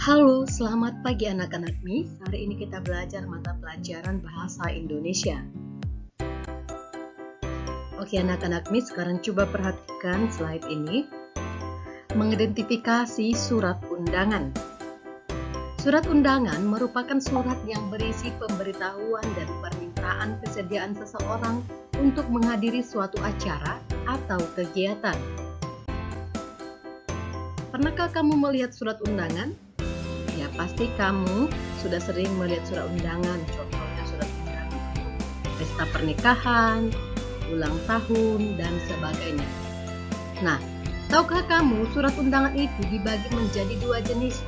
Halo, selamat pagi anak-anak MIS. Hari ini kita belajar mata pelajaran Bahasa Indonesia. Oke anak-anak MIS, sekarang coba perhatikan slide ini. Mengidentifikasi surat undangan. Surat undangan merupakan surat yang berisi pemberitahuan dan permintaan kesediaan seseorang untuk menghadiri suatu acara atau kegiatan. Pernahkah kamu melihat surat undangan? Ya, pasti kamu sudah sering melihat surat undangan, contohnya surat undangan pesta pernikahan, ulang tahun, dan sebagainya. Nah, tahukah kamu surat undangan itu dibagi menjadi dua jenis,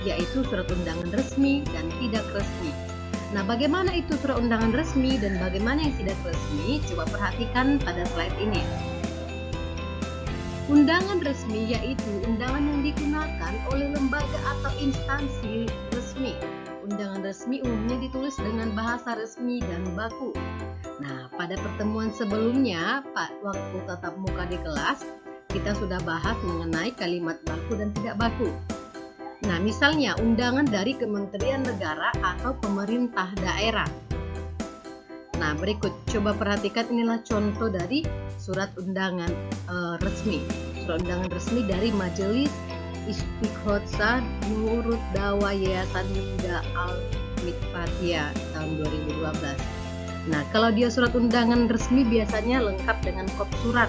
yaitu surat undangan resmi dan tidak resmi. Nah, bagaimana itu surat undangan resmi dan bagaimana yang tidak resmi? Coba perhatikan pada slide ini. Undangan resmi yaitu undangan yang digunakan oleh lembaga atau instansi resmi. Undangan resmi umumnya ditulis dengan bahasa resmi dan baku. Nah, pada pertemuan sebelumnya, waktu tatap muka di kelas, kita sudah bahas mengenai kalimat baku dan tidak baku. Nah, misalnya undangan dari Kementerian Negara atau pemerintah daerah. Nah, berikut coba perhatikan, inilah contoh dari surat undangan resmi. Surat undangan resmi dari Majelis Istighotsah Nurut Dawa Yayasan Minda Al-Mitfatiyah tahun 2012. Nah, kalau dia surat undangan resmi biasanya lengkap dengan kop surat.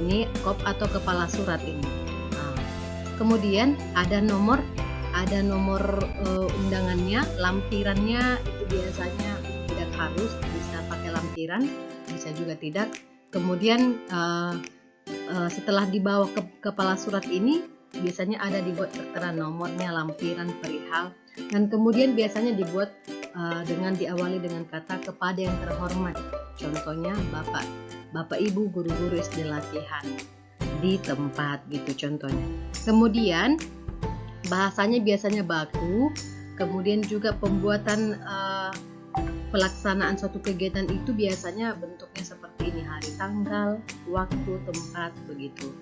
Ini kop atau kepala surat ini. Nah, kemudian ada nomor undangannya, lampirannya itu biasanya tidak harus, bisa pakai lampiran, bisa juga tidak. Kemudian setelah dibawa ke kepala surat ini biasanya ada dibuat tertera nomornya, lampiran, perihal, dan kemudian biasanya dibuat dengan diawali dengan kata kepada yang terhormat. Contohnya Bapak Ibu guru-guru SD latihan di tempat gitu contohnya. Kemudian bahasanya biasanya baku. Kemudian juga pembuatan pelaksanaan suatu kegiatan itu biasanya bentuknya seperti ini, hari, tanggal, waktu, tempat, begitu.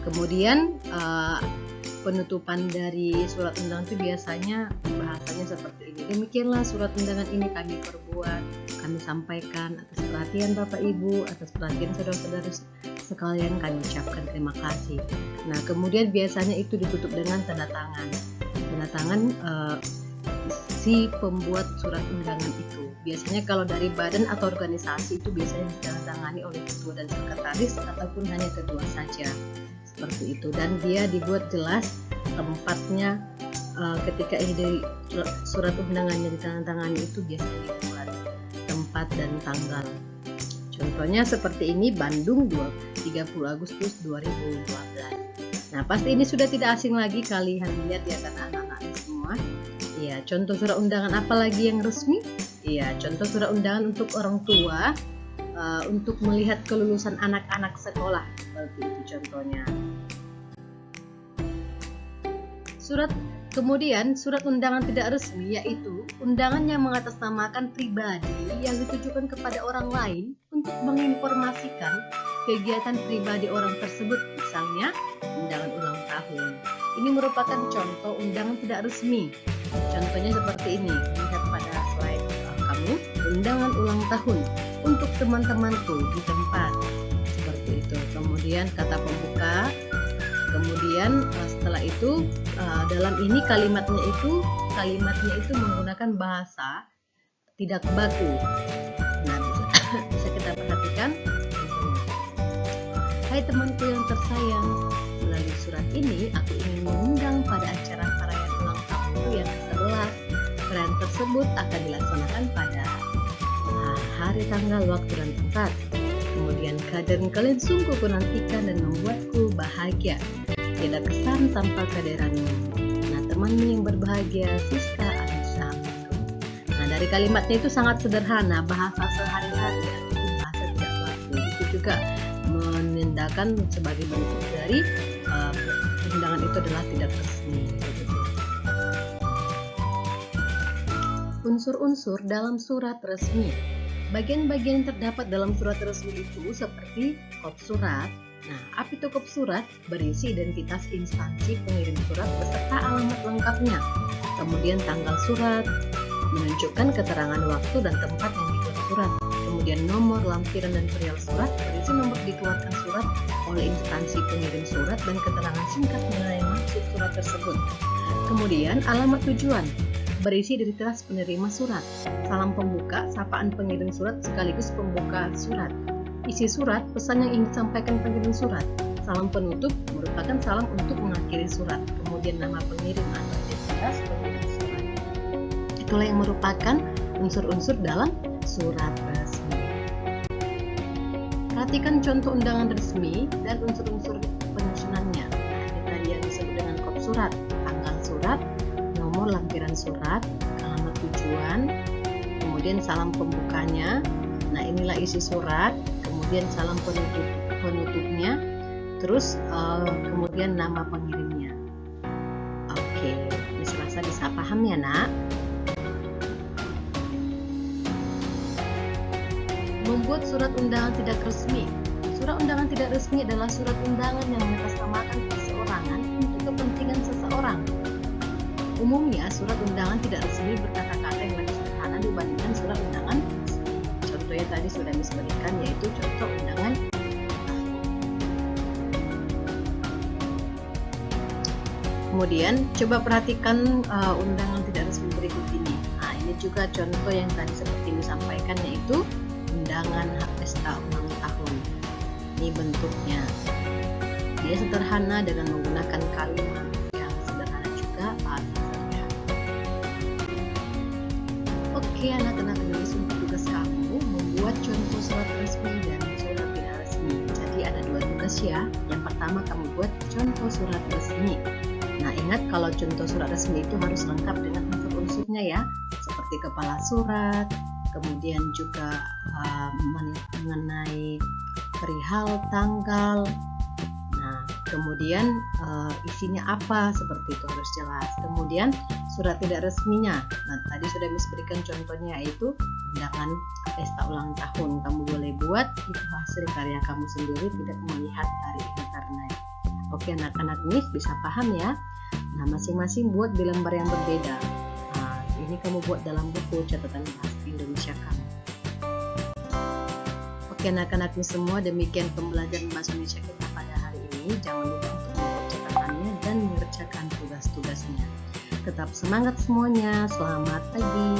Kemudian penutupan dari surat undangan itu biasanya bahasanya seperti ini. Demikianlah surat undangan ini kami perbuat, kami sampaikan atas perhatian Bapak Ibu, atas perhatian saudara-saudara sekalian, kami ucapkan terima kasih. Nah, kemudian biasanya itu ditutup dengan tanda tangan. Tanda tangan si pembuat surat undangan itu. Biasanya kalau dari badan atau organisasi itu biasanya ditandatangani oleh ketua dan sekretaris ataupun hanya ketua saja. Seperti itu, dan dia dibuat jelas tempatnya ketika ini dari surat undangannya ditandatangani itu biasanya dibuat tempat dan tanggal. Contohnya seperti ini, Bandung 30 Agustus 2012. Nah, pasti ini sudah tidak asing lagi kalian lihat ya kan anak-anak semua. Ya, contoh surat undangan apa lagi yang resmi? Ya, contoh surat undangan untuk orang tua untuk melihat kelulusan anak-anak sekolah, seperti itu contohnya. Kemudian surat undangan tidak resmi yaitu undangan yang mengatasnamakan pribadi yang ditujukan kepada orang lain untuk menginformasikan kegiatan pribadi orang tersebut, misalnya undangan ulang tahun. Ini merupakan contoh undangan tidak resmi. Contohnya seperti ini, lihat pada slide kamu, undangan ulang tahun untuk teman-temanku di tempat, seperti itu. Kemudian kata pembuka, kemudian setelah itu dalam ini kalimatnya itu menggunakan bahasa tidak baku. Nah, bisa kita perhatikan. Hai temanku yang tersayang, melalui surat ini aku ingin mengundang pada acara perayaan ulang tahunku yang ke-11. Perayaan tersebut akan dilaksanakan pada hari, tanggal, waktu, dan tempat. Kemudian kehadiran kalian sungguh kunantikan dan membuatku bahagia. Tidak kesan tanpa kehadiranmu. Nah, temanmu yang berbahagia, Siska Anissa. Nah, dari kalimatnya itu sangat sederhana, bahasa sehari-hari, bahasa tidak baku. Itu juga menandakan sebagai bentuk dari undangan itu adalah tidak resmi. Unsur-unsur dalam surat resmi. Bagian-bagian yang terdapat dalam surat resmi itu seperti kop surat, Nah, apitokop surat berisi identitas instansi pengirim surat beserta alamat lengkap lengkapnya. Kemudian tanggal surat, menunjukkan keterangan waktu dan tempat yang dibuat surat. Kemudian nomor, lampiran, dan perihal surat, berisi nomor dikeluarkan surat oleh instansi pengirim surat dan keterangan singkat mengenai maksud surat tersebut. Kemudian alamat tujuan, berisi identitas penerima surat, salam pembuka, sapaan pengirim surat sekaligus pembuka surat, isi surat, pesan yang ingin disampaikan pengirim surat, salam penutup merupakan salam untuk mengakhiri surat, kemudian nama pengirim atau identitas pengirim surat. Itulah yang merupakan unsur-unsur dalam surat resmi. Perhatikan contoh undangan resmi dan unsur-unsur penyusunannya. Nah, ini tadi yang disebut dengan kop surat, tanggal surat, nomor lampiran surat, alamat tujuan, kemudian salam pembukanya. Nah, inilah isi surat, kemudian salam penutupnya, terus kemudian nama pengirimnya. Oke, ini serasa bisa paham ya, Nak? Membuat surat undangan tidak resmi. Surat undangan tidak resmi adalah surat undangan yang mengatasnamakan perseorangan untuk kepentingan seseorang. Umumnya, surat undangan tidak resmi berkata-kata yang lebih sederhana dibandingkan surat undangan resmi. Contohnya tadi sudah disebutkan, yaitu contoh undangan. Kemudian, coba perhatikan undangan tidak resmi berikut ini. Nah, ini juga contoh yang tadi seperti disampaikan, yaitu undangan hak pesta ulang tahun. Ini bentuknya. Dia sederhana dengan menggunakan kalimat yang sederhana juga bahasanya. Oke, anak-anak, ini untuk tugas kamu membuat contoh surat resmi dan surat tidak resmi. Jadi ada 2 tugas ya. Yang pertama kamu buat contoh surat resmi. Nah, ingat kalau contoh surat resmi itu harus lengkap dengan unsur-unsurnya ya, seperti kepala surat, kemudian juga mengenai perihal tanggal. Nah, kemudian isinya apa, seperti itu harus jelas. Kemudian surat tidak resminya. Nah, tadi sudah berikan contohnya, yaitu undangan pesta ulang tahun. Kamu boleh buat, itu hasil karya kamu sendiri, tidak melihat dari internet. Oke, anak-anak Miss bisa paham ya. Nah, masing-masing buat di lembar yang berbeda. Nah, ini kamu buat dalam buku catatan bahasa Indonesia kamu. Oke, anak-anak semua, demikian pembelajaran bahasa Indonesia kita pada hari ini. Jangan lupa untuk membuat catatannya dan mengerjakan tugas-tugasnya. Tetap semangat semuanya. Selamat pagi.